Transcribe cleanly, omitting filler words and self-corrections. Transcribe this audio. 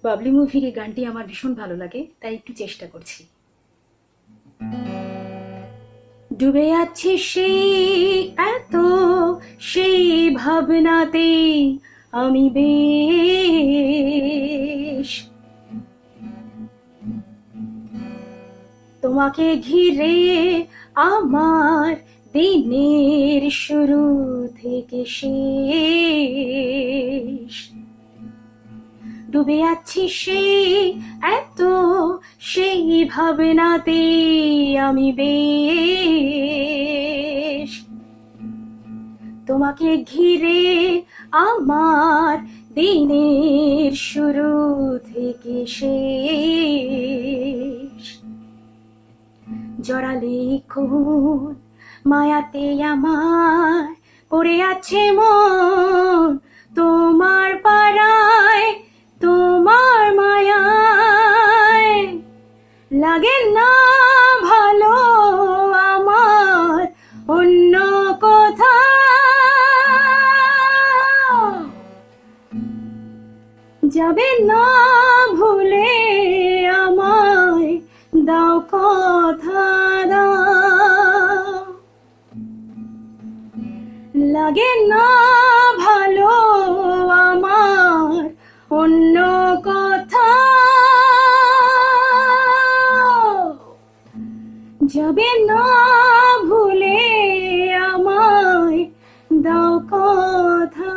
বাবলি মুভির এই গানটি আমার ভীষণ ভালো লাগে, তাই একটু চেষ্টা করছি। ডুবে আছি সেই এত সেই ভাবনাতে আমি বেশ, তোমাকে ঘিরে আমার দিনের শুরু থেকে শেষ। ডুবে আছি সেই এত সেই ভাবনাতে আমি বেশ, তোমাকে ঘিরে আমার দিনের শুরু থেকে শেষ। জড়ালে কোন মায়াতে আমার পড়ে আছে মন, তোমার পাড়ায় তোমার মায়ায় লাগে না ভালো আমার অন্য কোথাও। যাবে না ভুলে আমায় দাও কথা দাও। লাগে না ভালো আমার অন্য কথা। যাবে না ভুলে আমায় দাও কথা।